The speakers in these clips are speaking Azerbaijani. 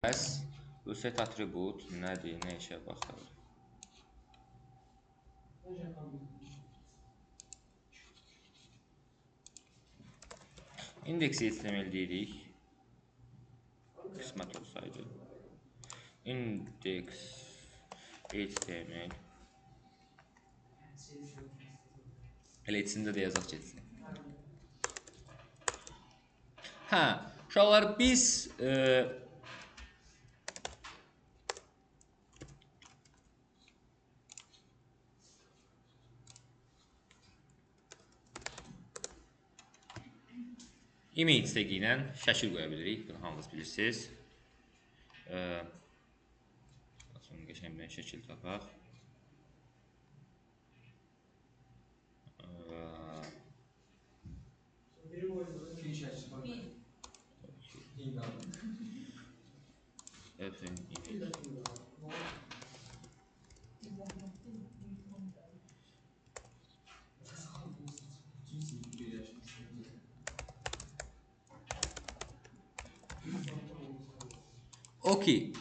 Bəs bu set atribut nədir, nə işə baxır? İndeksi HTML deyirik. Qismət olsaydı. Index HTML. Elə içində də yazaq getsin. Hə, uşaqlar biz image tagi ilə şəkil qoya bilirik. Bunu hamınız bilirsiniz. Qəşəng bir şəkil tapaq. Okey.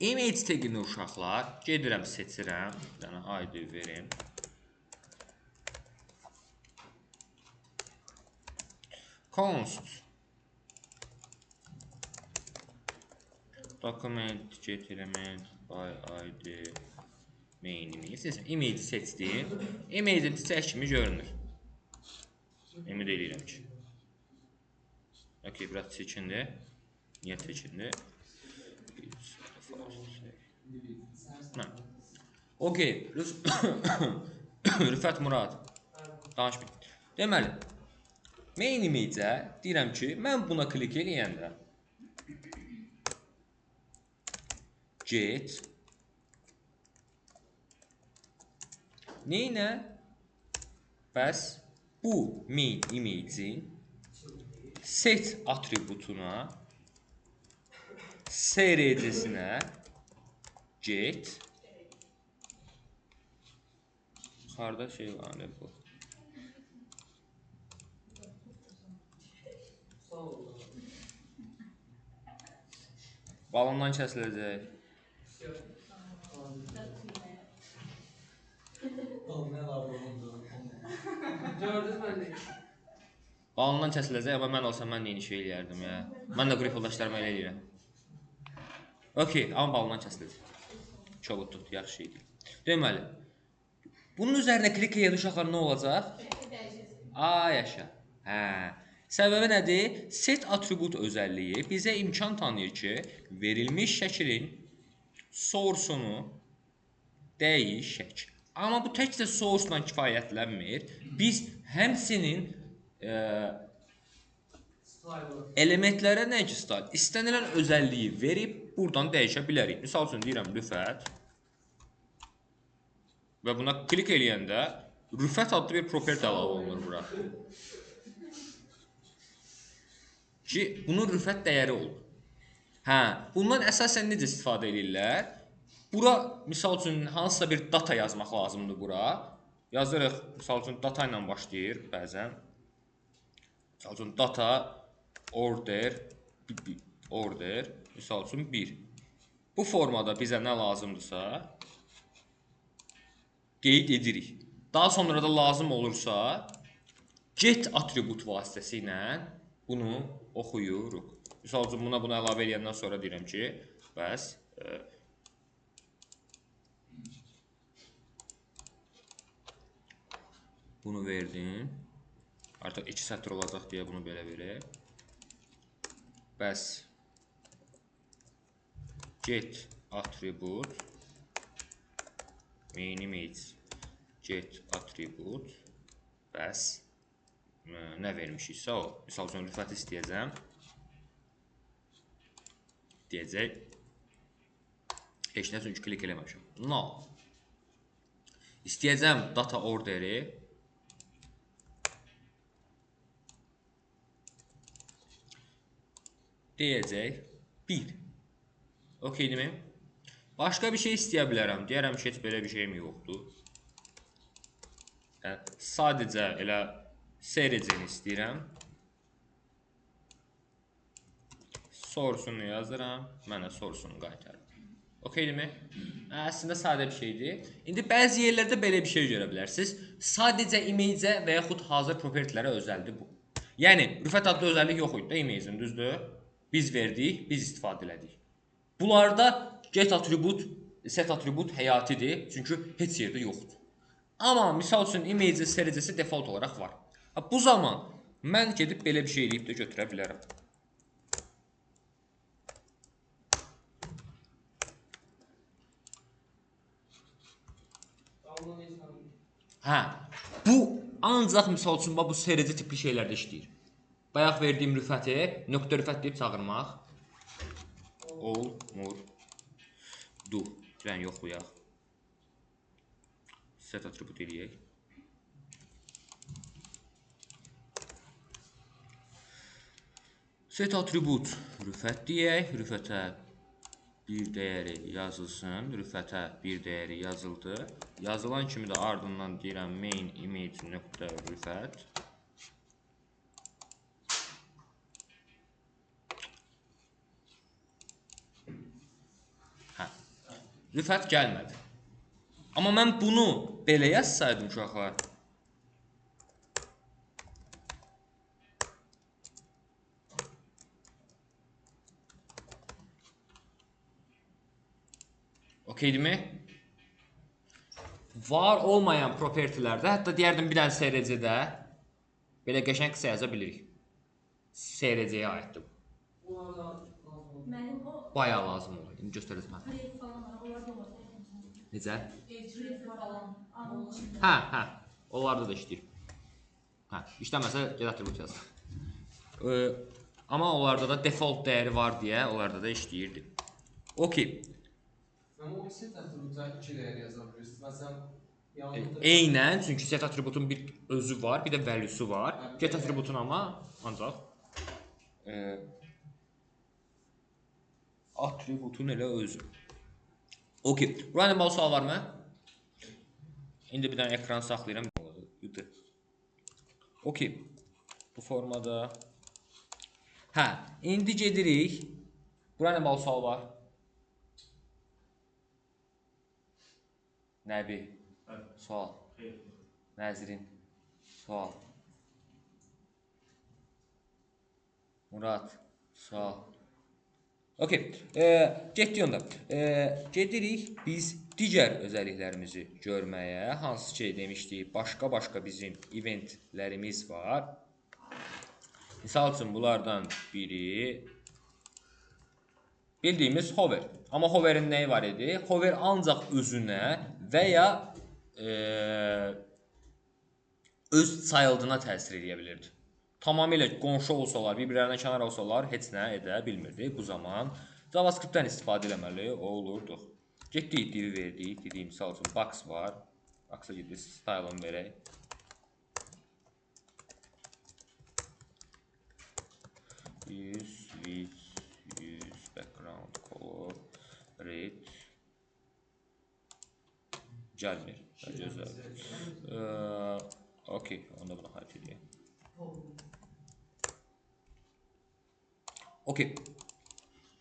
Image tagini uşaqlar gedirəm, seçirəm. Bir dənə ID verim. Const document get element by ID main image. Image seçdim. Image-in çiçək kimi görünür. Ümid edirəm ki. Okey, biraz çəkindir. Niyə çəkindir? Okey. Rüfət Murad. Danış bir. Deməli, main image-ə deyirəm ki, mən buna klik eləyəndə get neynə? Bəs bu main image-in set atributuna SRC-sinə get yuxarıda şey var ne bu? Balondan kəsiləcək. Balondan kəsiləcək, amma mən olsam mən eyni şey eləyərdim ya. Mən də qrup yoldaşlarıma elə eləyirəm. Okey, amma balondan kəsiləcək. Çox tutdu, yaxşı şeydir. Deməli, bunun üzərinə klik edən uşaqlar nə olacaq? A yaşa. Hə. Səbəbi nədir? Set atribut özəlliyi bizə imkan tanıyır ki, verilmiş şəklin source-unu dəyişək. Amma bu təkcə source-la kifayətlənmir. Biz həmçinin elementlərə nə ki style, istənilən özəlliyi verib buradan dəyişə bilərik. Misal üçün deyirəm Rüfət və buna klik eləyəndə Rüfət adlı bir property əlavə olunur bura. Ki, bunun Rüfət dəyəri olur. Hə, bundan əsasən necə istifadə edirlər? Bura, misal üçün, hansısa bir data yazmaq lazımdır bura. Yazırıq, misal üçün, data ilə başlayır bəzən. Misal üçün, data, order, misal üçün, 1. Bu formada bizə nə lazımdırsa, qeyd edirik. Daha sonra da lazım olursa, get atribut vasitəsilə bunu oxuyuruq. Misal üçün, buna əlavə edəndən sonra deyirəm ki, bəs bunu verdim. Artıq 2 sətr olacaq deyə bunu belə verək. Bəs get attribute main image get attribute bəs nə vermişiksə o. Misal üçün, Rüfət istəyəcəm. Deyəcək. Heç nə çünki klik eləməmişəm. No. İstəyəcəm data orderi. Deyəcək 1. Okey mi? Başqa bir şey istəyə bilərəm. Deyərəm ki, heç belə bir şeyim yoxdur. Yəni, sadəcə elə SRC-ni istəyirəm. sorusunu yazıram, mənə sorusunu qaytarır. Okeydirmi? Əslində sadə bir şeydir. İndi bəzi yerlərdə belə bir şey görə bilərsiniz. Sadəcə image və yaxud hazır propertilərə özəldir bu. Yəni, rüfət adlı özəllik yox idi da image-in, düzdür? Biz verdik, biz istifadə elədik. Bunlarda get atribut, set atribut həyatidir, çünki heç yerdə yoxdur. Amma misal üçün image sericəsi default olaraq var. Bu zaman mən gedib belə bir şey eləyib də götürə bilərəm. Hə, bu ancaq misal üçün bu sericə tipli şeylərdə işləyir. Bayaq verdiyim rüfəti nöqtə rüfət deyib çağırmaq olmur. Gəlin yoxlayaq. Set atribut eləyək. Set atribut rüfət deyək. Rüfətə bir dəyəri yazılsın. Rüfətə bir dəyəri yazıldı. Yazılan kimi də ardından deyirəm main image nöqtə rüfət. Rüfət gəlmədi. Amma mən bunu belə yazsaydım uşaqlar. Okeydirmi? Var olmayan propertilərdə, hətta deyərdim bir dənə SRC-də belə qəşəng qısa yaza bilirik. SRC-yə aiddir bu. Bayağı lazım olur. İndi göstərəcəm. Necə? Hə. Onlarda da işləyir. Hə, işləməsə get atribut yazır. Amma onlarda da default dəyəri var deyə onlarda da işləyirdi. Okey. Amma o set atributa 2 dəyər yaza bilirsiniz. Məsələn, eynən, çünki set atributun bir özü var, bir də value'su var. Get atributun amma ancaq atributun elə özü. Okey. Buraya bağlı sual varmı? İndi bir dənə ekran saxlayıram. Okey. Bu formada. Hə, indi gedirik. Buraya bağlı sual var. Nəbi? Sual. Nəzrin? Sual. Murad? Sual. Okey. Getdik onda. Gedirik biz digər özəlliklərimizi görməyə. Hansı ki demişdik, başqa bizim eventlərimiz var. Misal üçün bunlardan biri bildiyimiz hover. Amma hoverin nəyi var idi? Hover ancaq özünə və ya öz child'ına təsir edə bilirdi. Tamamilə qonşu olsalar, bir-birlərindən kənar olsalar heç nə edə bilmirdi. Bu zaman JavaScript-dən istifadə etməli olurduq. Getdik, divi verdik. Dediyim misal üçün box var. Box-a gedib style'ını verək. Use background color red gəlmir. Gözəl. Okey, onda bunu xarit edeyim. Okey.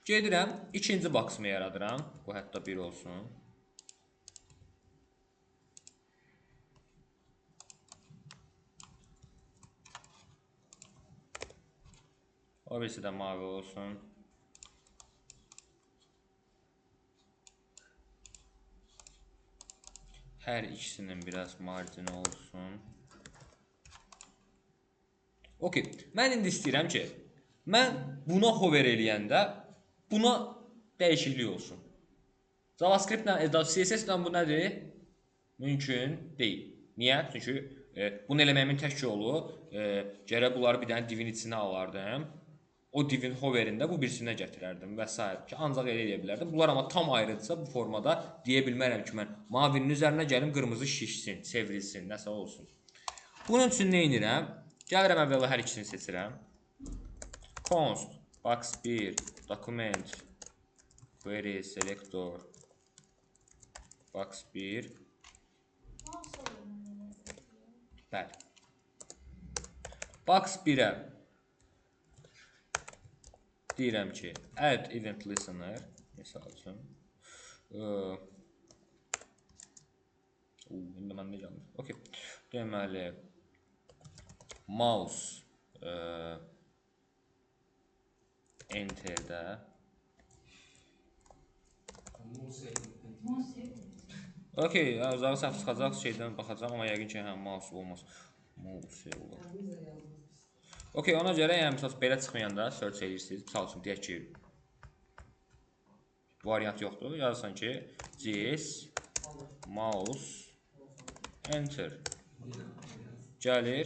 Gedirəm, ikinci box'ımı yaradıram. Bu hətta 1 olsun. O birisi də mavi olsun. Hər ikisinin biraz margini olsun. Okey. Mən indi istəyirəm ki, mən buna hover eləyəndə buna dəyişiklik olsun. JavaScript-lə, CSS-lə bu nədir? Mümkün deyil. Niyə? Çünki bunu eləməyimin tək yolu gərək bunları bir dənə divin içinə alardım. O divin hoverində bu birisinə gətirərdim və s. ki, ancaq elə edə bilərdim. Bunlar amma tam ayrıdırsa bu formada deyə bilmərəm ki, mən mavinin üzərinə gəlim, qırmızı şişsin, çevrilsin, nəsə olsun. Bunun üçün nə edirəm? Gəlirəm əvvəla hər ikisini seçirəm. Const, box 1, document, query, selector, box 1. Bəli. Box 1-ə deyirəm ki, add event listener, misal üçün. İndi mən nə gəlmir? Okay. Deməli, mouse enter-də okay, uzağı səhv çıxacaq, şeydən baxacaq, amma yəqin ki, hə, mouse olmaz. Mouse olur. Okay, ona görə yəni məsəl belə çıxmayanda search edirsiniz. Məsəl üçün deyək ki, variant yoxdur. Yazırsan ki, this mouse enter. Gəlir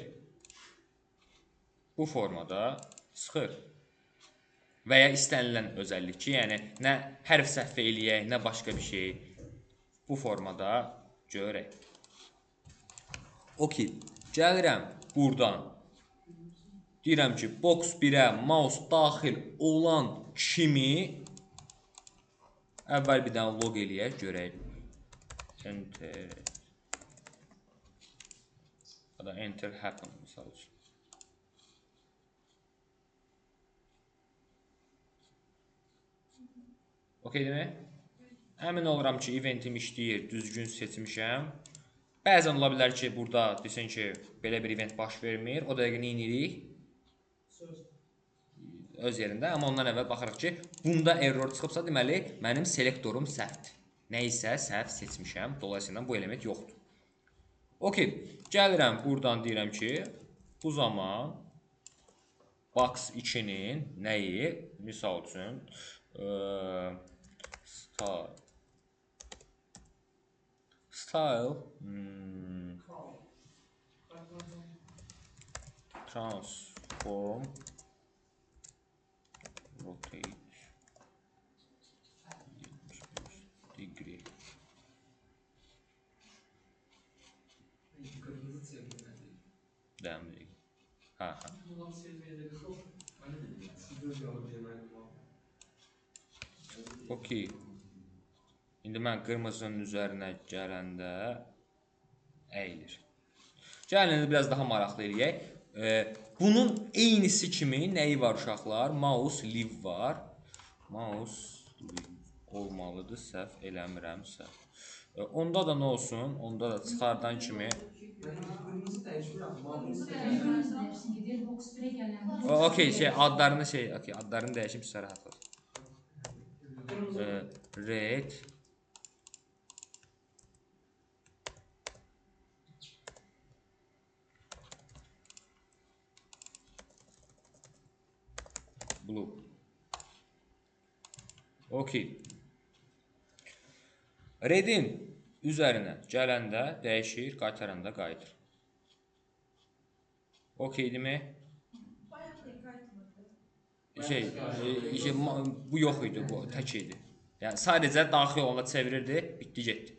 bu formada çıxır. Və ya istənilən özəllik ki, yəni nə hərf səhv eləyək, nə başqa bir şey bu formada görək. Okay, gəlirəm buradan. Deyirəm ki, box 1-ə mouse daxil olan kimi əvvəl bir dənə log eləyək, görək. Enter. Ya da enter happen misal üçün. Okay demək? Əmin oluram ki, eventim işləyir, düzgün seçmişəm. Bəzən ola bilər ki, burada desin ki, belə bir event baş vermir. O dəqiqə nə edirik? Öz yerində. Amma ondan əvvəl baxırıq ki, bunda error çıxıbsa, deməli, mənim selektorum səhvdir. Nə isə səhv seçmişəm. Dolayısıyla bu element yoxdur. Okay, gəlirəm buradan deyirəm ki, bu zaman box 2-nin nəyi? Misal üçün, style transform rotate degree. Dəmlik. Ha. Okay. İndi mən qırmızının üzərinə gələndə əyilir. Gəlin indi biraz daha maraqlı eləyək. Bunun eynisi kimi nəyi var uşaqlar? Mouse live var. Mouse live olmalıdır, səhv eləmirəmsə. Onda da nə olsun? Onda da çıxardan kimi okay, adlarını adlarını dəyişib sərhət var. Red blue. Okay. Redin üzərinə gələndə dəyişir, qaytaranda qayıdır. Okay demək? Bu yox idi, bu tək idi. Yəni sadəcə daxil olanda çevirirdi, bitdi, getdi.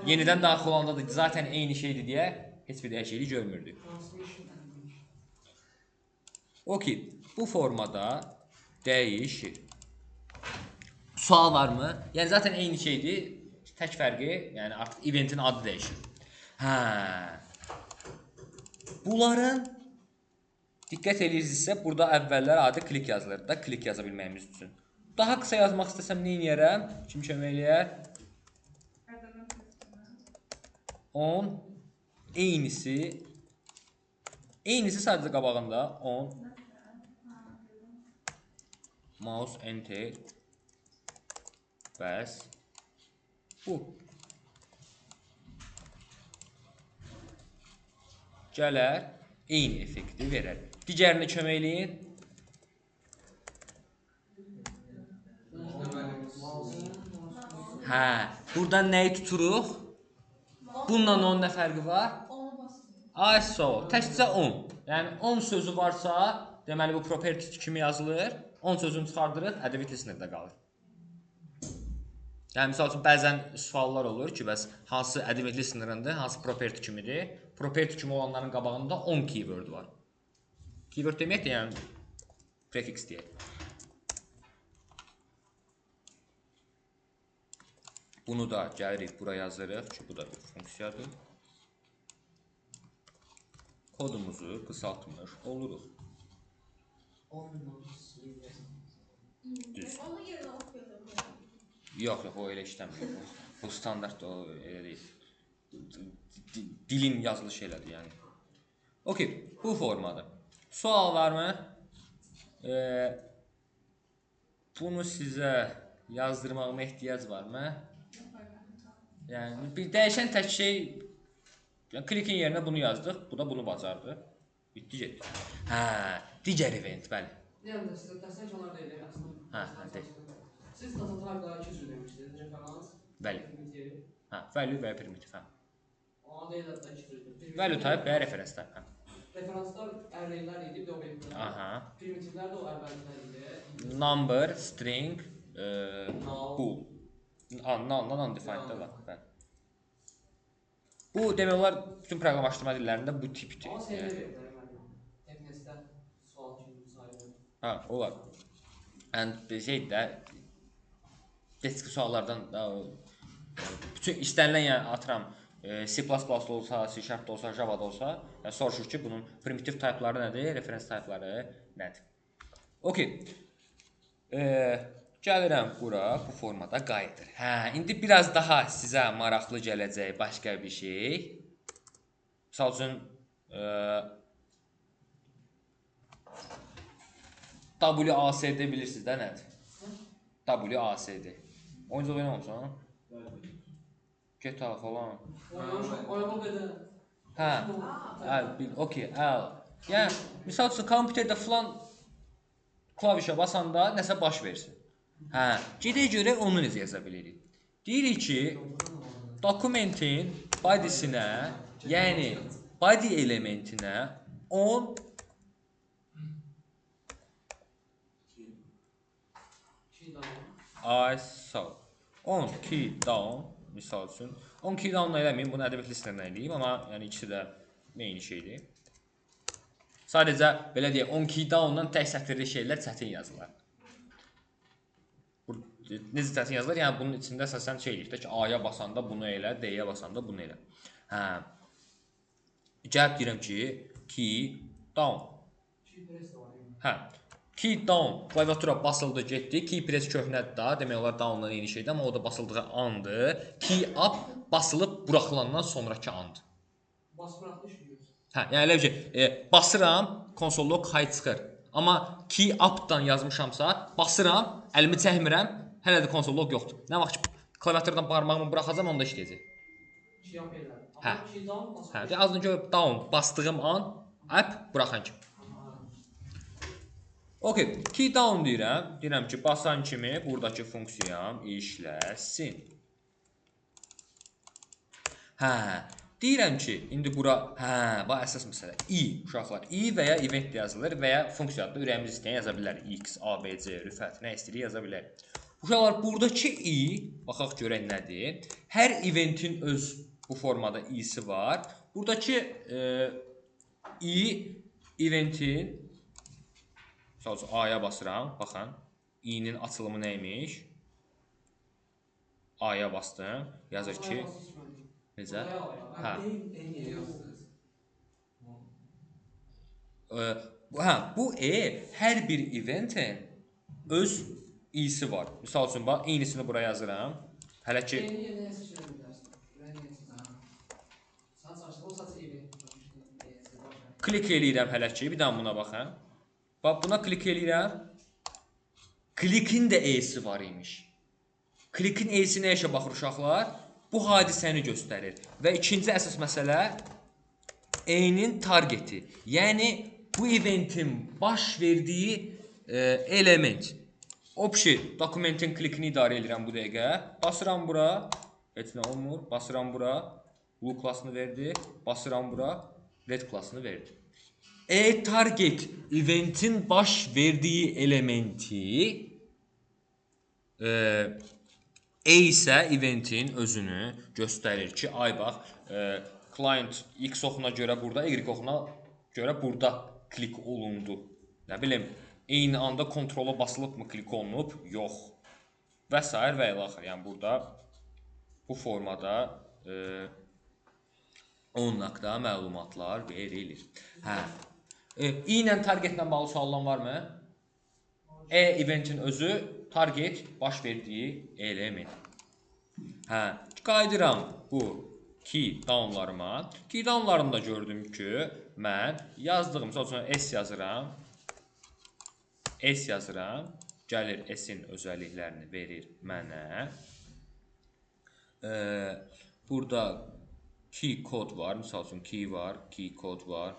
Yenidən daxil olanda da zaten eyni şeydir deyə heç bir dəyişiklik görmürdük. Okay, bu formada dəyişir. Sual varmı? Yəni zaten eyni şeydir, tək fərqi, yəni artıq eventin adı dəyişir. Hə. Bunların diqqət edirsinizsə, burada əvvəllər adi klik yazılır da, klik yaza bilməyimiz üçün. Daha qısa yazmaq istəsəm nə edərəm? Kim kömək eləyər? 10 eynisi sadəcə qabağında 10 mouse enter bəs bu gələr eyni effekti verər. Digərini kömək eləyin. Hə, buradan nəyi tuturuq? Bununla onun nə fərqi var? Ay sol, təkcə 10. Yəni 10 sözü varsa, deməli bu property kimi yazılır. 10 sözünü çıxardırıq, ədəbiyyat listenerdə qalır. Yəni misal üçün bəzən suallar olur ki, bəs hansı ədəbiyyat listenerində, hansı property kimidir? Property kimi olanların qabağında 10 keyword var. Keyword demək də yəni prefix deyək. Bunu da gəlirik, bura yazırıq ki, bu da bir funksiyadır. Kodumuzu qısaltmış oluruq. Yox, o elə işləmir. Bu standart o elə deyil. Dilin yazılış elədir, yəni. Okay, bu formadır. Sual varmı? Bunu sizə yazdırmağıma ehtiyac varmı? Yəni bir dəyişən tək şey, yəni klikin yerinə bunu yazdıq, bu da bunu bacardı. Bitdi getdi. Hə, digər event, bəli. Yəni sizə dəstək onlar da elə əslində. Hə, deyil. Siz data type-lara 2 cür demişdiniz. Referans, Bəli. primitiv. Hə, value və primitiv, hə. Ona deyil hətta 2 cürdür. Value type və reference type, hə. Referanslar arraylər idi, bir də obyektlər. Aha. Primitivlər də o əvvəllər idi. Number, string, Null. bool. Non-defined da var, bəli. Bu demək olar bütün proqramlaşdırma dillərində bu tipdir. Amma sevə verirlər müəllim. TPS-də sual kimi sayılır. Hə, olar. Yəni şey də deski suallardan da bütün istənilən yəni atıram C++-da olsa, C#-da olsa, Java-da olsa, yəni soruşur ki, bunun primitiv taypları nədir, reference taypları nədir? Okay. Gəlirəm bura, bu formada qayıdır. Hə, indi biraz daha sizə maraqlı gələcək başqa bir şey. Misal üçün WASD bilirsiniz də nədir? WASD. Oyuncaq oynamamısan? GTA falan. Oynamaq qədər. Hə, okey, yəni, misal üçün, kompüterdə falan klavişə basanda nəsə baş versin. Hə, gedək görək onu necə yaza bilirik. Deyirik ki, dokumentin bodysinə, yəni body elementinə 10 key down, misal üçün. 10 key down eləməyim, bunu ədəbiyyat listəsindən eləyim, amma yəni ikisi də eyni şeydir. Sadəcə, belə deyək, 10 key down-dan tək sətirli şeylər çətin yazılır. Necə çətin yazılır? Yəni, bunun içində əsasən şey eləyir ki, A-ya basanda bunu elə, D-yə basanda bunu elə. Hə. Gəlib deyirəm ki, key down. Hə. Key down, klaviatura basıldı, getdi. Key press köhnədir da, demək olar down-dan eyni şeydir, amma o da basıldığı andır. Key up basılıb buraxılandan sonraki andır. Bas buraxdı işləyir. Hə, yəni elə ki, basıram, konsol log high çıxır. Amma key up-dan yazmışamsa, basıram, əlimi çəkmirəm, hələ də konsol log yoxdur. Nə vaxt ki, klaviaturdan barmağımı buraxacam, onda işləyəcək. Key up elə. Hə. Amma key down basır. Hə, az öncə down bastığım an, up buraxan kimi. Okay, key down deyirəm ki, basan kimi buradakı funksiyam işləsin. Hə, deyirəm ki, indi bura, bu əsas məsələ, uşaqlar, və ya event yazılır və ya funksiyada ürəyimiz istəyən yaza bilərik. X, A, B, C, rüfət, nə istəyirik yaza bilərik. Uşaqlar, buradakı baxaq görək nədir? Hər eventin öz bu formada i'si var. Buradakı eventin, sadəcə A-ya basıram, baxın, i'nin açılımı nəymiş? A-ya bastım, yazır ki, necə? Hə. Bu hər bir eventin öz i'si var. Misal üçün, eynisini buraya yazıram. Hələ ki... Klik eləyirəm hələ ki, bir daha buna baxın. Buna klik eləyirəm. Klikin də e'si var imiş. Klikin e'si nə işə baxır uşaqlar? Bu hadisəni göstərir. Və ikinci əsas məsələ e'nin targeti. Yəni, bu eventin baş verdiyi element. Dokumentin klikini idarə edirəm bu dəqiqə. Basıram bura. Heç nə olmur. Basıram bura. Blue klassını verdi. Basıram bura. Red klassını verdi. Target eventin baş verdiyi elementi isə eventin özünü göstərir ki, ay bax, client X oxuna görə burada, Y oxuna görə burada klik olundu. Nə bilim, eyni anda kontrola basılıbmı klik olunub? Yox. Və s. və ilaxır. Yəni, burada bu formada onun haqda məlumatlar verilir. Hə. İ ilə targetlə bağlı suallar varmı? Eventin özü target baş verdiyi element. Hə, qayıdıram bu key downlarıma. Key downlarında gördüm ki, mən yazdığım, məsəl üçün S yazıram. S yazıram. Gəlir S-in özəlliklərini verir mənə. Burada key kod var. Məsəl üçün key var, key kod var.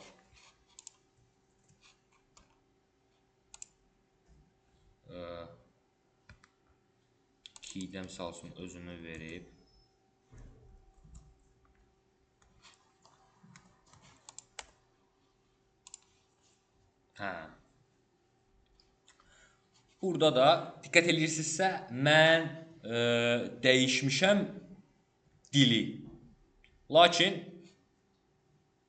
Keydə məsəl üçün özünü verib. Hə. Burada da diqqət edirsinizsə, mən dəyişmişəm dili. Lakin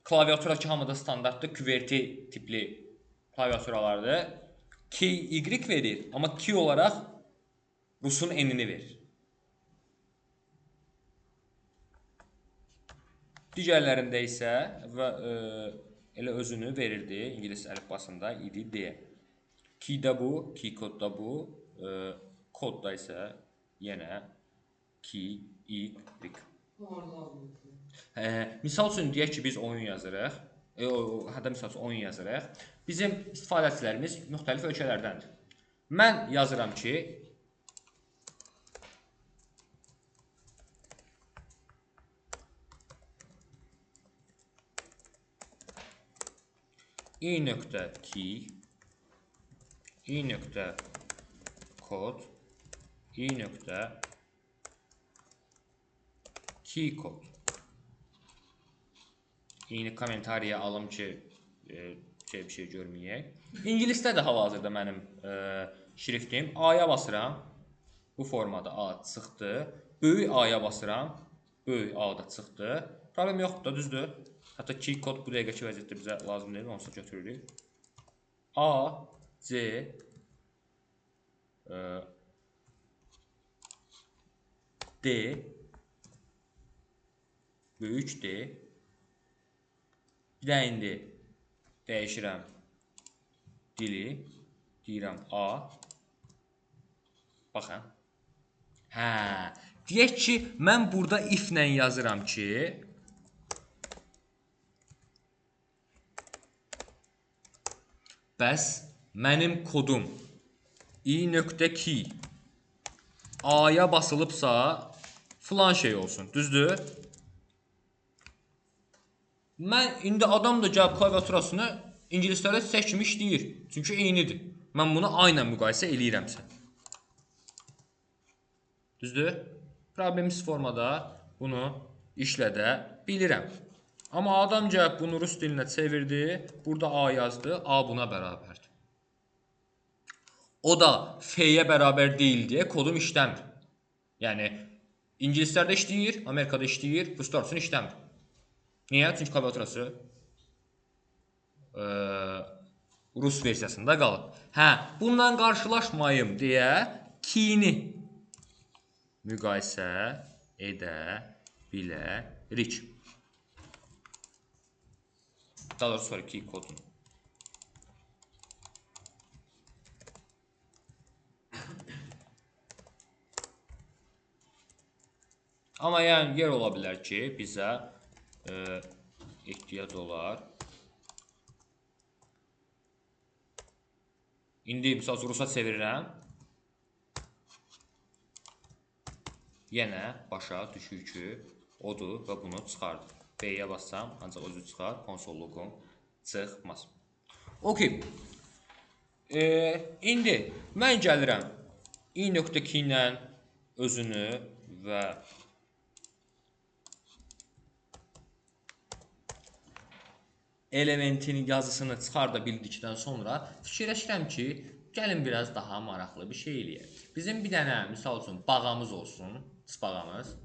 klaviatura ki, hamıda standartlı QWERTY tipli klaviaturalardır. KY verir, amma Q olaraq Rusun enini verir. Digərlərində isə elə özünü verirdi, ingilis əlifbasında idi deyə. Keydə bu, key kodda bu, kodda isə yenə key, y. Misal üçün deyək ki, biz oyun yazırıq. Hətta misal üçün oyun yazırıq. Bizim istifadəçilərimiz müxtəlif ölkələrdəndir. Mən yazıram ki, i.key, i.kod, i.keykod. İni kommentariya alım ki, bir şey görməyək. İngilisdə də hal-hazırda mənim şriftim. A-ya basıram. Bu formada A çıxdı. Böyük A-ya basıram. Böyük A da çıxdı. Problem yoxdur da, düzdür. Hətta keykod bu dəqiqəki vəziyyətdə bizə lazım deyil, onsuz götürürük. A, C, D, böyük D. Bir də indi dəyişirəm dili, deyirəm A. Baxın. Hə, deyək ki, mən burada if-lə yazıram ki, bəs mənim kodum i.key A-ya basılıbsa filan şey olsun, düzdür? Mən indi adam da gəlib klaviaturasını ingilislərdə çiçək kimi işləyir. Çünki eynidir. Mən bunu A ilə müqayisə eləyirəmsə. Düzdür? Problemsiz formada bunu işlədə bilirəm. Amma adam gəlib bunu rus dilinə çevirdi. Burada A yazdı. A buna bərabərdir. O da F-yə bərabər deyil deyə kodum işləmir. Yəni ingilislərdə işləyir, Amerikada işləyir, ruslar üçün işləmir. Niyə? Çünki klaviaturası rus versiyasında qalıb. Hə, bundan qarşılaşmayım deyə keyini müqayisə edə bilərik. Daha doğrusu sonra key kodunu. Amma yəni yer ola bilər ki, bizə ehtiyac olar. İndi misal üçün rusa çevirirəm. Yenə başa düşür ki, odur və bunu çıxardır. B-yə bassam, ancaq özü çıxar, konsolluğum çıxmaz. Okey. İndi mən gəlirəm i.key ilə özünü və elementin yazısını çıxarda bildikdən sonra fikirləşirəm ki, gəlin biraz daha maraqlı bir şey eləyək. Bizim bir dənə, misal üçün, bağamız olsun, tısbağamız.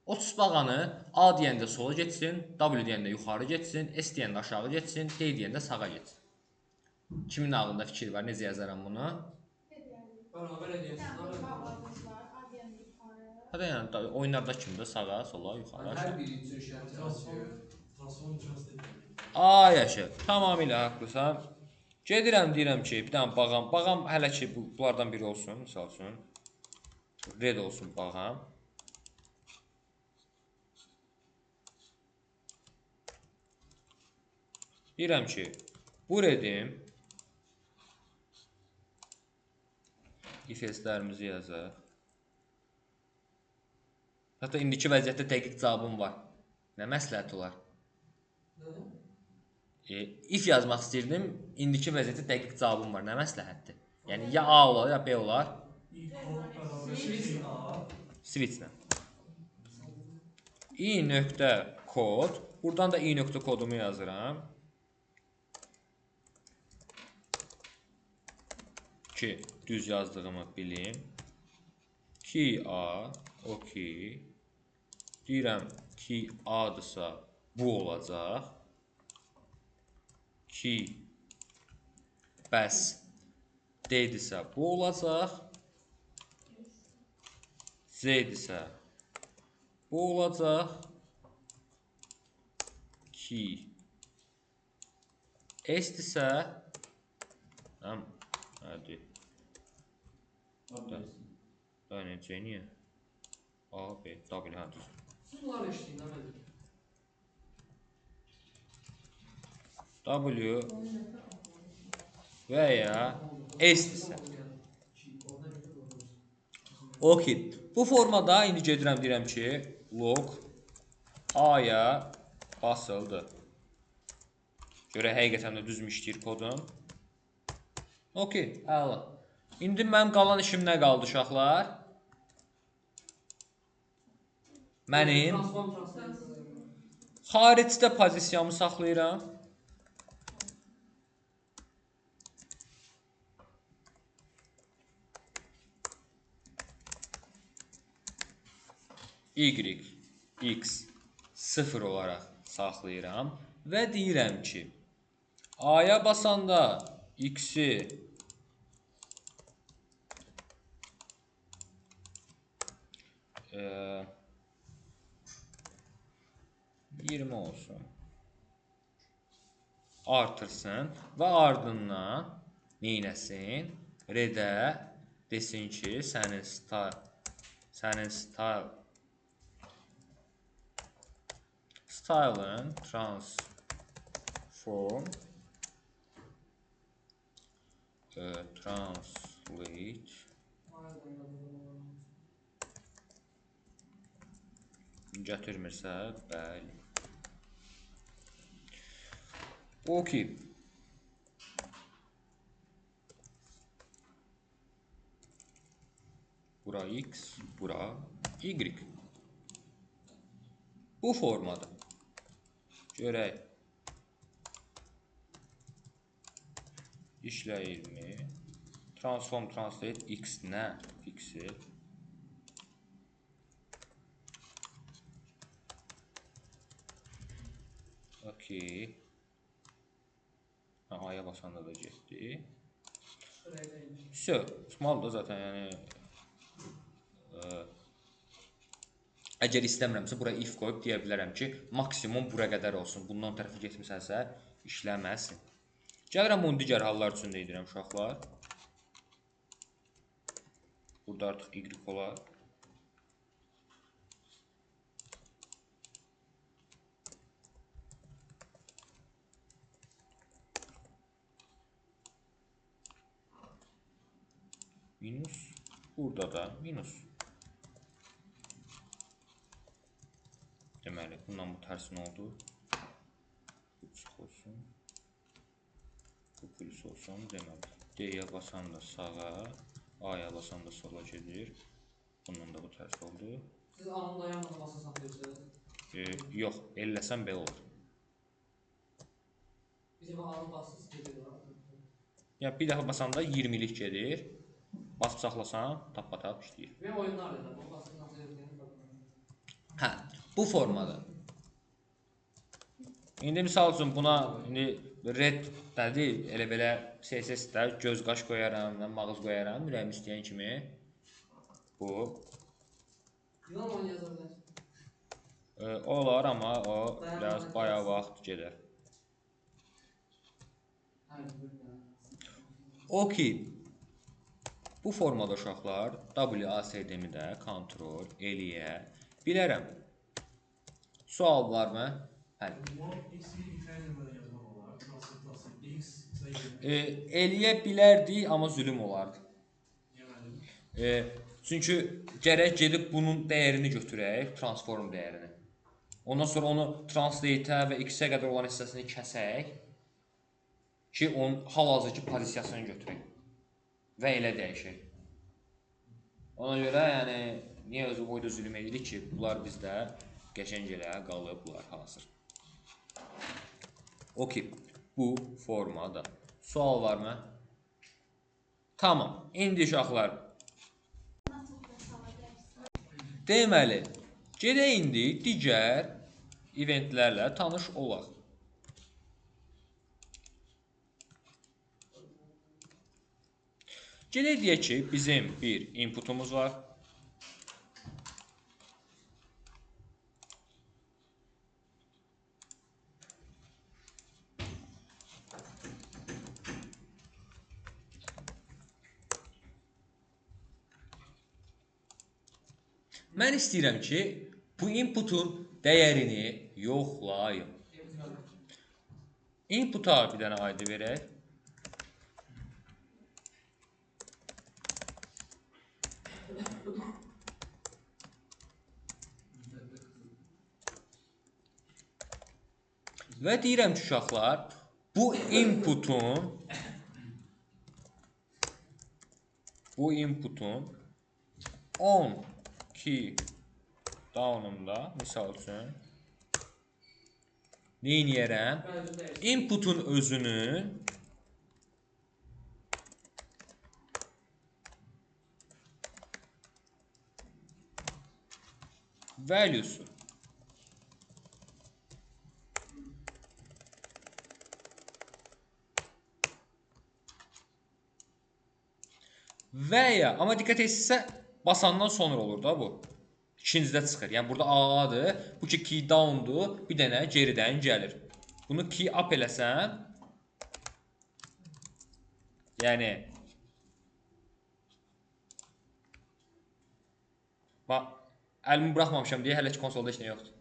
O tısbağanı A deyəndə sola getsin, W deyəndə yuxarı getsin, S deyəndə aşağı getsin, D deyəndə sağa getsin. Kimin ağlında fikir var, necə yazaram bunu? Bərabər edəyəsin. Hətta yəni, oyunlarda kimdir? Sağa, sola, yuxarı, aşağı. Hər biri üçün şərt yazıyor. A yaşı, tamamilə haqlısan. Gedirəm, deyirəm ki, bir dənə bağam. Bağam hələ ki bunlardan biri olsun, misal üçün. Red olsun bağam. Deyirəm ki, bu redim if-else'lərimizi yazaq. Hətta indiki vəziyyətdə dəqiq cavabım var. Nə məsləhət olar? If yazmaq istəyirdim, indiki vəziyyətdə dəqiq cavabım var. Nə məsləhətdir? Yəni ya A olar, ya B olar. Switch-lə. i.kod. Buradan da i.kodumu yazıram. Ki, düz yazdığımı bilim. Ki A, okey. Deyirəm ki A-dırsa bu olacaq. Ki bəs D-dirsə bu olacaq. Z-dirsə bu olacaq. Ki S-dirsə hadi. Da necə niyə? A, B, W, hadi. Siz bunları eşitdin, nə mənim? W və ya S-dirsə. Okey. Bu formada indi gedirəm, deyirəm ki, log A-ya basıldı. Görək həqiqətən də düzmü işləyir kodum. Okey, əla. İndi mənim qalan işim nə qaldı uşaqlar? Mənim xaricdə pozisiyamı saxlayıram. Y, X 0 olaraq saxlayıram və deyirəm ki, A-ya basanda X-i 20 olsun. Artırsın və ardından neynəsin? Redə desin ki, sənin style'ın transform translate gətirmirsə, bəli. Okey. Bura X, bura Y. Bu formada. Görək. İşləyirmi? Transform translate X nə? X-i. Okey. A-ya basanda da getdi. Small da zaten yəni əgər istəmirəmsə bura if qoyub deyə bilərəm ki, maksimum bura qədər olsun. Bundan tərəfə getmisənsə işləməsin. Gəlirəm onu digər hallar üçün də edirəm uşaqlar. Burada artıq y olar. Minus. Burada da minus. Deməli, bundan bu tərsin oldu. Bu çıx olsun. Bu plus olsun. Deməli, D-yə basan da sağa, A-ya basan da sola gedir. Bundan da bu tərs oldu. Siz A-nın dayanmadan basa saxlayırsınız? Yox, elləsəm belə olur. Bizim A-nın basız gedir var. Yəni, bir dəfə basanda 20'lik gedir. Basıb saxlasan, tap-tap işləyir. Və oyunlar da, bu basız saxlayırsınız. Hə, bu formada. İndi misal üçün buna red dədir, elə belə CSS-də göz qaş qoyaram, mağız qoyaram, ürəyim istəyən kimi. Bu. Yılan oyunu yaza bilər. Olar, amma o biraz bayağı vaxt gedər. Hə, Okey. Bu formada uşaqlar WASD-mi də kontrol eləyə bilərəm. Sual varmı? Bəli. Eləyə bilərdik, amma zülüm olardı. Çünki gərək gedib bunun dəyərini götürək, transform dəyərini. Ondan sonra onu translate və x-ə qədər olan hissəsini kəsək ki, onun hal-hazırki pozisiyasını götürək və elə dəyişək. Ona görə, yəni, niyə özü boyda zülüm edirik ki, bunlar bizdə qəşəng elə qalıblar hazır. Okey, bu formada. Sual varmı? Tamam, indi uşaqlar. Deməli, gedək indi digər eventlərlə tanış olaq. Gedək deyək ki, bizim bir inputumuz var. Mən istəyirəm ki, bu inputun dəyərini yoxlayım. Inputa bir dənə ID verək. Və deyirəm ki, uşaqlar, bu inputun 10 key down'unda misal üçün neyniyərəm? Inputun özünün value'su və ya, amma diqqət etsinizsə, basandan sonra olur da bu. İkincidə çıxır. Yəni burada A-dır, bu ki key down'dur, bir dənə geridən gəlir. Bunu key up eləsəm, yəni bax, əlimi buraxmamışam deyə hələ ki konsolda heç nə yoxdur.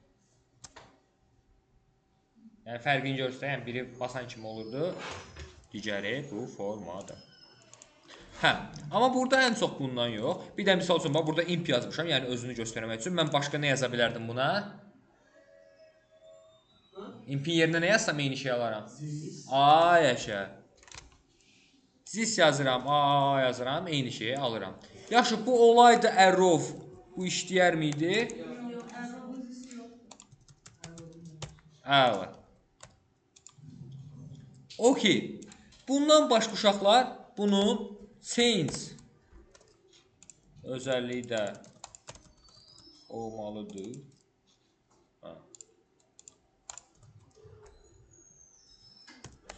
Yəni fərqini görürsə, yəni biri basan kimi olurdu, digəri bu formada. Hə, amma burada ən çox bundan yox. Bir də misal üçün, bax, burada imp yazmışam, yəni özünü göstərmək üçün. Mən başqa nə yaza bilərdim buna? Impin yerinə nə yazsam eyni şey alaram? A yaşa. Zis yazıram, A yazıram, eyni şeyi alıram. Yaxşı, bu olaydı arrow. Bu işləyər miydi? Əla. Okey. Bundan başqa uşaqlar, bunun change özəlliyi də olmalıdır.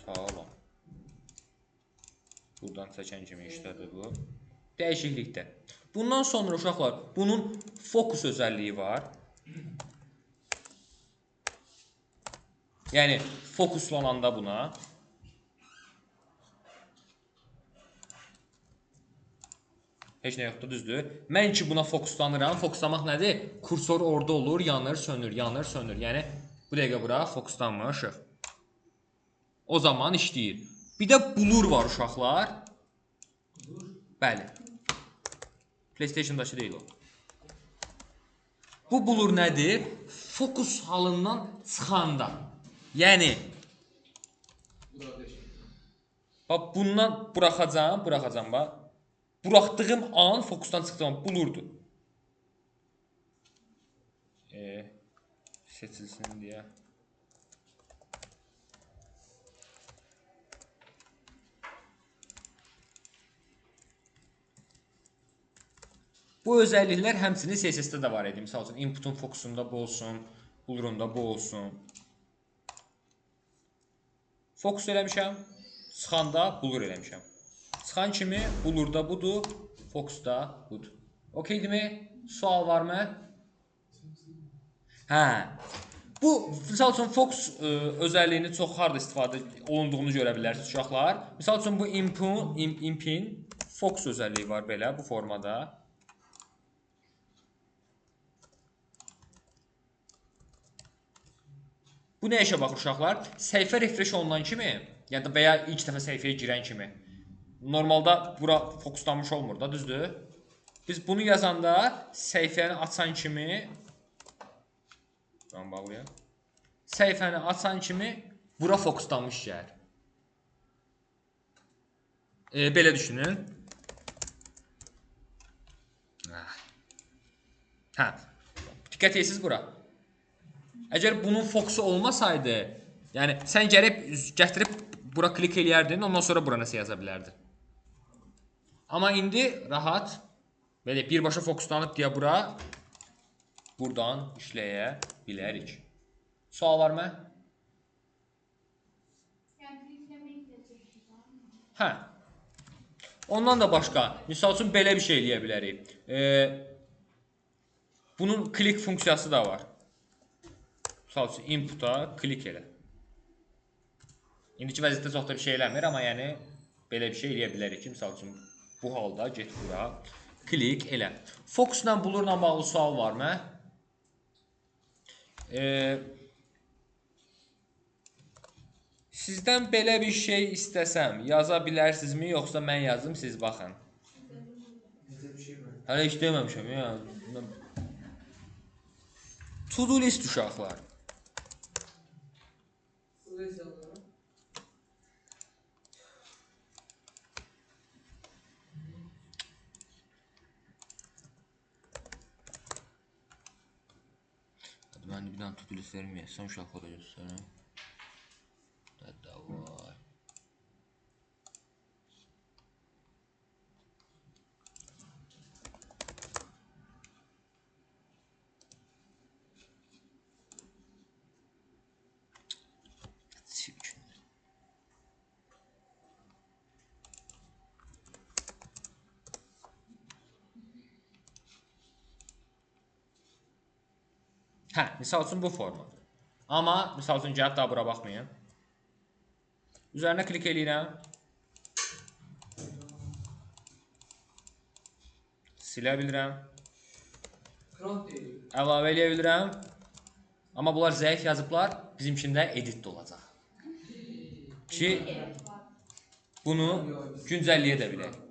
Sağ olun. Buradan çəkən kimi işlədir bu. Dəyişiklikdə. Bundan sonra uşaqlar, bunun focus özəlliyi var. Yəni, fokuslananda buna. Heç nə yoxdur, düzdür. Mən ki buna fokuslanıram. Fokuslamaq nədir? Kursor orada olur, yanır, sönür, yanır, sönür. Yəni, bu dəqiqə bura fokuslanmışıq. O zaman işləyir. Bir də blur var uşaqlar. Bəli. PlayStation-dakı deyil o. Bu blur nədir? Fokus halından çıxanda. Yəni, bax, bundan buraxacam, bax. Buraxdığım an fokusdan çıxdığım blurdur. Seçilsin deyə. Bu özəlliklər həmçinin CSS-də də var idi. Misal üçün, inputun fokusunda bu olsun, blurunda bu olsun. Fokus eləmişəm, çıxanda blur eləmişəm. Çıxan kimi blurda budur, fokusda budur. Okeydimi? Sual varmı? Hə. Bu misal üçün Fox özəlliyini çox harda istifadə olunduğunu görə bilərsiniz uşaqlar. Misal üçün bu impin Fox özəlliyi var belə bu formada. Bu nə işə baxır uşaqlar? Səhifə refresh olunan kimi, yəni da və ya ilk dəfə səhifəyə girən kimi. Normalda bura fokuslanmış olmur da, düzdür? Biz bunu yazanda səhifəni açan kimi bağlayaq. Səhifəni açan kimi bura fokuslanmış gəlir. Belə düşünün. Hə. Diqqət edirsiniz bura. Əgər bunun fokusu olmasaydı, yəni sən gətirib bura klik eləyərdin, ondan sonra bura nəsə yaza bilərdin. Amma indi rahat, belə birbaşa fokuslanıb deyə bura buradan işləyə bilərik. Sual var mı? Hə. Ondan da başqa, misal üçün belə bir şey eləyə bilərik. Bunun klik funksiyası da var. Misal üçün inputa klik elə. İndiki vəziyyətdə çox da bir şey eləmir, amma yəni belə bir şey eləyə bilərik ki, misal üçün bu halda get bura, klik elə. Fokusla bulurla bağlı sual var mı? Sizdən belə bir şey istəsəm, yaza bilərsinizmi, yoxsa mən yazım, siz baxın. Hələ heç deməmişəm ya. To-do list uşaqlar. Mən bir dənə to-do list verməyəsən uşaqlara göstərəm. Davay. Hə, misal üçün bu forma. Amma misal üçün gəlib daha bura baxmayın. Üzərinə klik eləyirəm. Silə bilirəm. Əlavə eləyə bilirəm. Amma bunlar zəif yazıblar. Bizimkində edit də olacaq. Ki bunu güncəlləyə də bilək.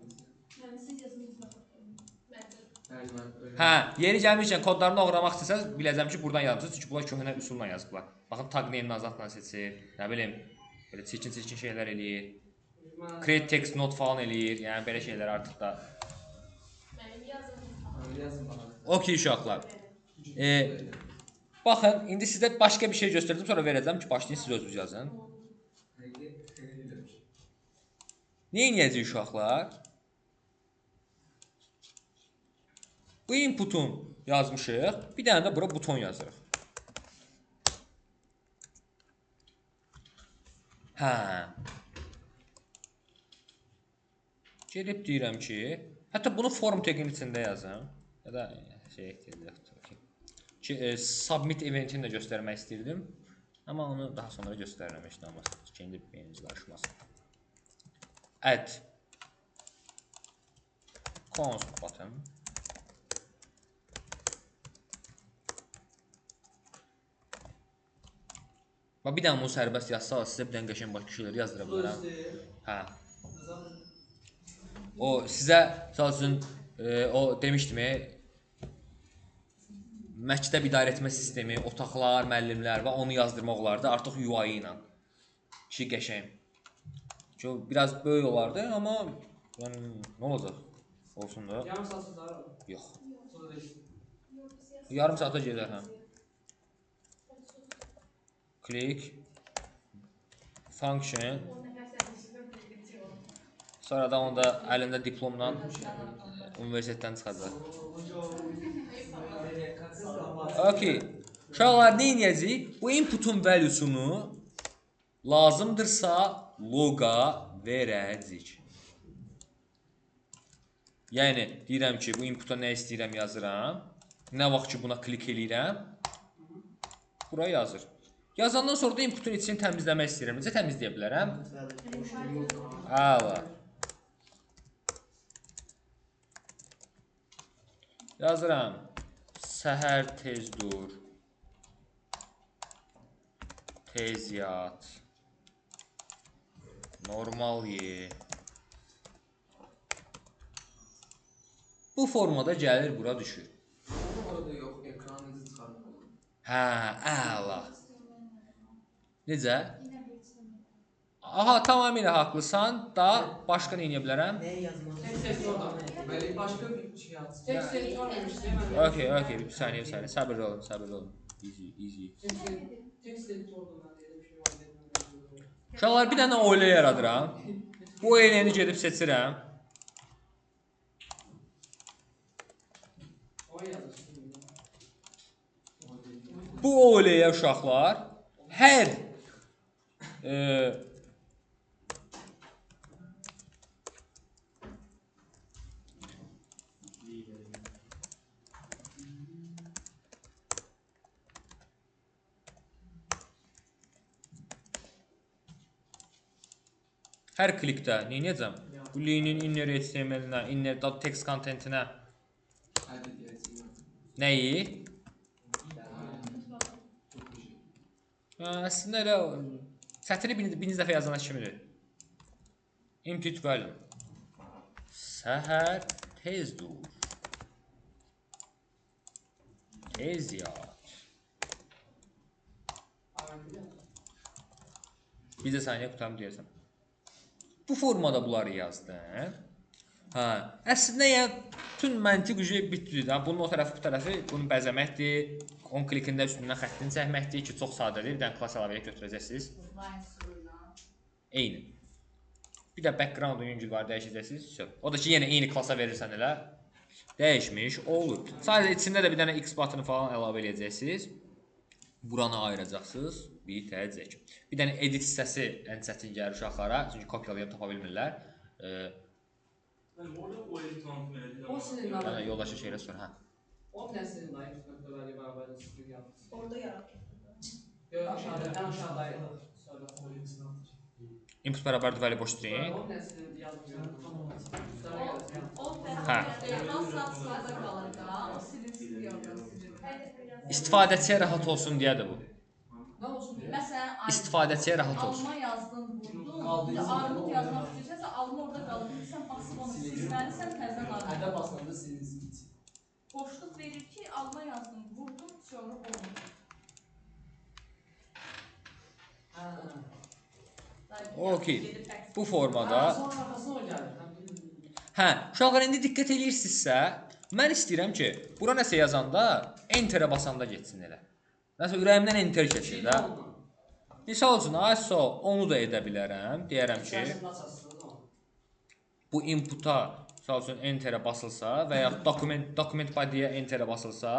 Hə, yeri gəlmişkən kodlarını oğramaq istəsəz, biləcəm ki, buradan yazırsınız. Çünki bunlar köhnə üsulla yazıblar. Baxın, tag name-ni azadla seçir. Nə bilim, belə çirkin şeylər eləyir. Create text note falan eləyir. Yəni belə şeylər artıq da. Okey uşaqlar. Baxın, indi sizə başqa bir şey göstərəcəm, sonra verəcəm ki, başlayın siz özünüz yazın. Nə edəcəyik uşaqlar? Bu inputun yazmışıq, bir dənə də bura buton yazırıq. Hə. Gedib deyirəm ki, hətta bunu form tagin içində yazım. Ya da şey ehtiyacdır ki, submit eventini də göstərmək istəyirdim. Amma onu daha sonra göstərirəm, heç nə olmaz. İndi beyniniz qarışmasın. Add const button. Bir dənə bunu sərbəst yazsa, sizə bir dənə qəşəng başqa şeylər yazdıra bilərəm. Hə. O sizə məsəl üçün o demişdim, məktəb idarəetmə sistemi, otaqlar, müəllimlər və onu yazdırmaq olardı artıq UI ilə. Ki qəşəng. Ki biraz böyük olardı, amma yəni nə olacaq? Olsun da. Yarım saat sonra. Yox. Yarım saata gedər hə. Click function. Sonra da onda əlində diplomla universitetdən çıxacaq. Okay. Uşaqlar nə edəcəyik? Bu inputun valuesunu lazımdırsa loga verəcəyik. Yəni deyirəm ki, bu inputa nə istəyirəm yazıram. Nə vaxt ki buna klik eləyirəm, bura yazır. Yazandan sonra da inputun içini təmizləmək istəyirəm. Necə təmizləyə bilərəm? Əla. Yazıram. Səhər tez dur. Tez yat. Normal ye. Bu formada gəlir, bura düşür. Orada yox, ekran necə çıxarmaq? Hə, əla. Necə? Aha, tamamilə haqlısan da başqa nə edə bilərəm? Nəyə yazmaq? Tek sektorda. Deməli, başqa bir şey yazsın. Tek sektor demişdi. Okey, bir saniyə. Səbirli olun. Easy. Tek sektorda mən elə bir şey var dedim. Uşaqlar, bir dənə oyla yaradıram. Bu oyləni gedib seçirəm. O yazırsın. Bu oylaya uşaqlar hər hər klikdə nə edəcəm? Bu linin inner HTML-inə, inner text content-inə Hadi deyəcəyim. nəyi? Əslində elə sətri birinci dəfə yazana kimidir. Input volume. Səhər tez dur. Tez yat. Bir də saniyə qutam deyərsəm. Bu formada bunları yazdım. Hə, əslində yəni bütün məntiq bitdi. Bunun o tərəfi, bu tərəfi bunu bəzəməkdir. 10 klikində üstündən xəttini çəkməkdir ki, çox sadədir. Bir dənə klass əlavəyə götürəcəksiniz. Eyni. Bir də background-un yüngül var, dəyişəcəksiniz. O da ki, yenə eyni klassa verirsən elə. Dəyişmiş, olur. Sadəcə içində də bir dənə X button falan əlavə edəcəksiniz. Buranı ayıracaqsınız. Bitəcək. Bir dənə edit hissəsi ən çətin gəlir uşaqlara. Çünki kopyalayıb tapa bilmirlər. O senin Yəni yoldaşı şeylə sor, hə. O nə senin dayı nöqtələri bərabərdə sıfır yapmışsın. Orada yarat. Yox, aşağıda, ən aşağıdaydı. Sonra Input bərabərdir value boş string. o nə senin yazmıyorum. Sonra gələcəm. O Hə. fərqli saat qalır da, o silinsin oradan silinir. İstifadəçiyə rahat olsun deyədir bu. Nə olsun deyə? Məsələn, İstifadəçiyə rahat olsun. alma yazdın, vurdun, bir də armud yazmaq istəyirsənsə, alma orada qalır. İndi sən basıb onu silməlisən, təzədən armud. Hədə basanda silinsin içi. Boşluq verir ki, alma yazdın, vurdun, sonra olmur. Okey. Bu formada. Sonra arxasına o gəlir. Hə, uşaqlar indi diqqət eləyirsinizsə, mən istəyirəm ki, bura nəsə yazanda enter-ə basanda getsin elə. Nəsə ürəyimdən enter keçir də. Misal üçün, ISO onu da edə bilərəm. Deyərəm ki, bu inputa misal üçün enter-ə basılsa və ya document body-yə enter-ə basılsa,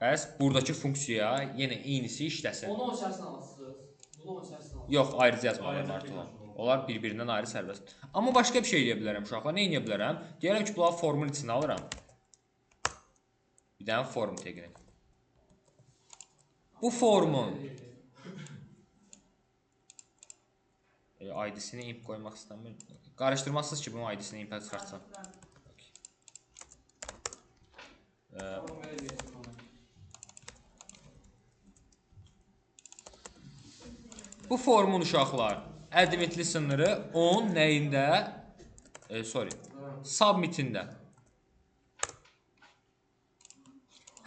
bəs buradakı funksiyaya yenə eynisi işləsin. Onu o içərisinə alırsınız. Bunu o içərisinə alırsınız. Yox, ayrıca yazmalıyam artıq. Onlar bir-birindən ayrı sərbəst. Amma başqa bir şey edə bilərəm uşaqlar. Nə edə bilərəm? Deyərəm ki, bunları formun içinə alıram. Bir dənə form teqini. Bu formun ID-sini imp qoymaq istəmirəm. Qarışdırmazsınız ki, bunun ID-sini imp çıxartsam. Bu formun uşaqlar adventli sınırı 10 nəyində? Submitində.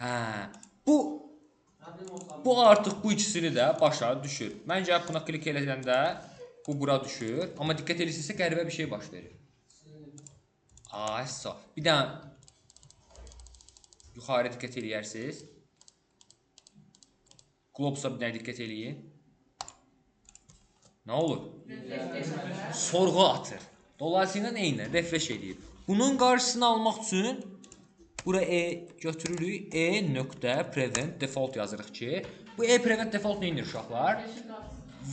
Hə, bu artıq bu ikisini də başa düşür. Mən gəlib buna klik eləyəndə bu bura düşür. Amma diqqət edirsinizsə qəribə bir şey baş verir. Bir dənə yuxarı diqqət eləyərsiniz. Globsa bir dənə diqqət eləyin. Nə olur? Sorğu atır. Dolayısıyla eynən refresh edir. Bunun qarşısını almaq üçün bura götürürük. E.prevent default yazırıq ki, bu prevent default nə edir uşaqlar?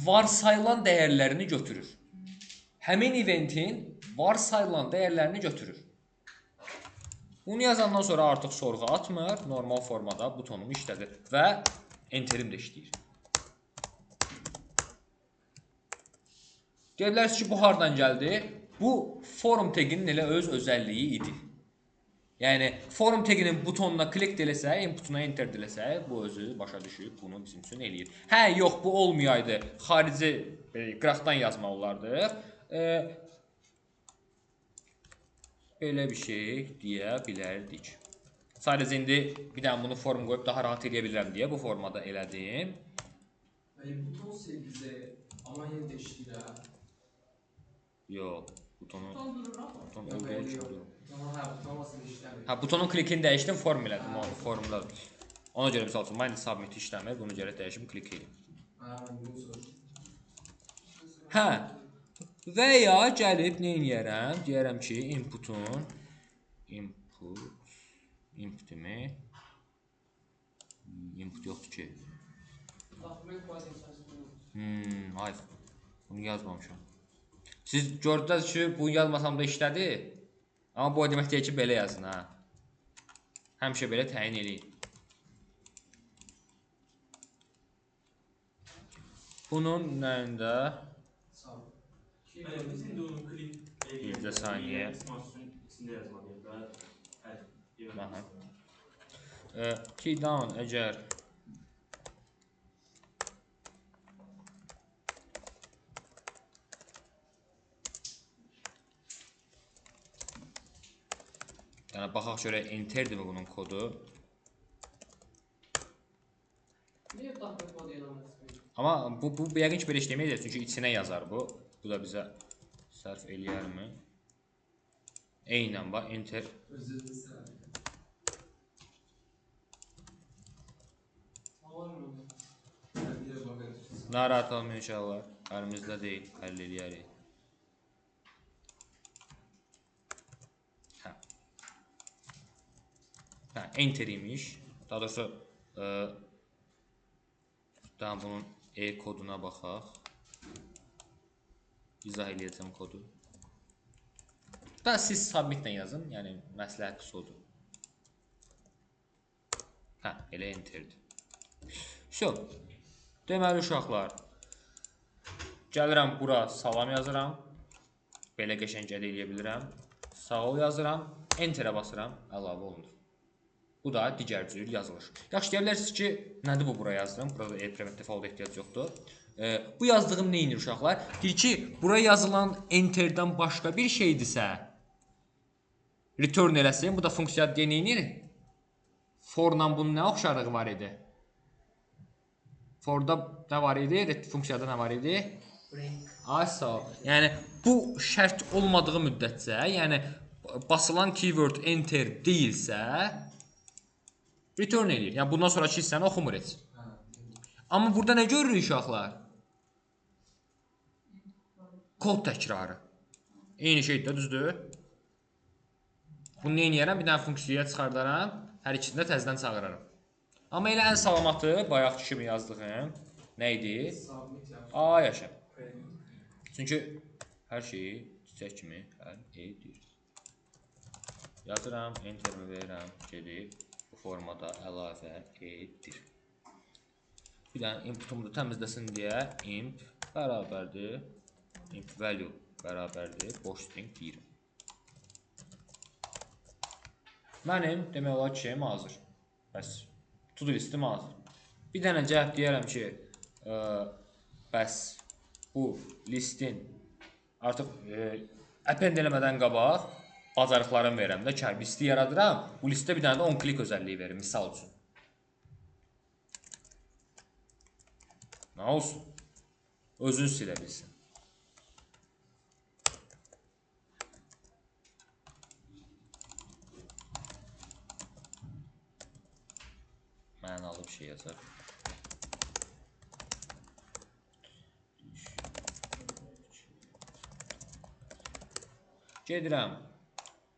Varsayılan dəyərlərini götürür. Həmin eventin varsayılan dəyərlərini götürür. Bunu yazandan sonra artıq sorğu atmır, normal formada butonumu işlədir və Enterim də işləyir. Deyə bilərsiniz ki, bu hardan gəldi? Bu forum taginin elə öz özəlliyi idi. Yəni forum taginin butonuna klik eləsək, inputuna enter eləsək, bu özü başa düşüb bunu bizim üçün eləyir. Hə, yox, bu olmayaydı. Xarici qıraqdan yazmaq olardı. Belə bir şey deyə bilərdik. Sadəcə indi bir dənə bunu form qoyub daha rahat eləyə bilirəm deyə bu formada elədim. Buton sevgisi, amma yenə də işləyir ha. Yox, butonu Durur ama. buton olduğu üçün durur. Buton olmasın işləmir. Ha, butonun klikini dəyişdim, form elədim, o formdadır. Ona görə misal üçün, mən indi submit işləmir, bunu görə dəyişib klik edeyim. Bunu soruşum. Hə, və ya gəlib nə edərəm? Deyərəm ki, inputun inputimi input yoxdur ki. Document body içərisində. Ay, bunu yazmamışam. Siz gördünüz ki, bunu yazmasam da işlədi. Amma bu demək deyək ki, belə yazın ha. Həmişə belə təyin eləyin. Bunun nəyində? Sağ ol. Biz indi onu klik Bircə saniyə. İçində yazmalıyıq da. Aha. Key down əgər yəni baxaq görək enterdir mi bunun kodu? Niyə document body eləməsin? Amma bu yəqin ki belə işləməyəcək çünki içinə yazar bu. Bu da bizə sərf eləyərmi? Eynən bax enter. Özünüzü istəyir. Alamıyorum. Bir də baxarız. Narahat olmayın inşallah. Əlimizdə deyil, həll eləyərik. Hə, enter imiş. Daha doğrusu daha bunun koduna baxaq. İzah eləyəcəm kodu. Da siz submitlə yazın, yəni məsləhət odur. Hə, elə enterdir. So, deməli uşaqlar, gəlirəm bura salam yazıram. Belə qəşəng eləyə bilirəm. Sağ ol yazıram, enterə basıram, əlavə olunur. Bu da digər cür yazılır. Yaxşı, deyə bilərsiniz ki, nədir bu bura yazdım? Burada private default ehtiyac yoxdur. Bu yazdığım nə inir uşaqlar? Deyir ki, bura yazılan enterdən başqa bir şeydirsə, return eləsin. Bu da funksiya deyə nə inir? For-la bunun nə oxşarlığı var idi? For-da nə var idi? Funksiyada nə var idi? Ay sağ ol. Yəni, bu şərt olmadığı müddətcə, yəni basılan keyword enter deyilsə, return eləyir. Yəni bundan sonraki hissəni oxumur heç. Amma burada nə görürük uşaqlar? Kod təkrarı. Eyni şeydir də, düzdür? Bunu nə edərəm? Bir dənə funksiyaya çıxardaram, hər ikisini də təzədən çağıraram. Amma elə ən salamatı, bayaqki kimi yazdığım nə idi? Submit yap. A yaşa. Çünki hər şeyi çiçək kimi həll edir. Yazıram, enterimi verirəm, gedib bu formada əlavə edir. Bir dənə inputumu da təmizləsin deyə imp bərabərdir, imp value bərabərdir, boş string deyirəm. Mənim demək olar ki, şeyim hazır. Bəs to do listim hazır. Bir dənə cəhət deyərəm ki, bəs bu listin artıq append eləmədən qabaq bacarıqlarımı verirəm də ki, listi yaradıram. Bu listdə bir dənə də on click özəlliyi verir, misal üçün. Nə olsun? Özünü silə bilsin. Mənalı bir şey yazar. Gedirəm.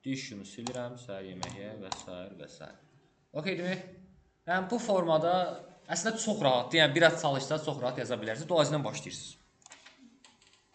Dişimi silirəm, səhər yeməyə və s. və s. Okeydirmi? Yəni bu formada əslində çox rahatdır. Yəni biraz çalışsanız çox rahat yaza bilərsiniz. Doğrudan başlayırsınız.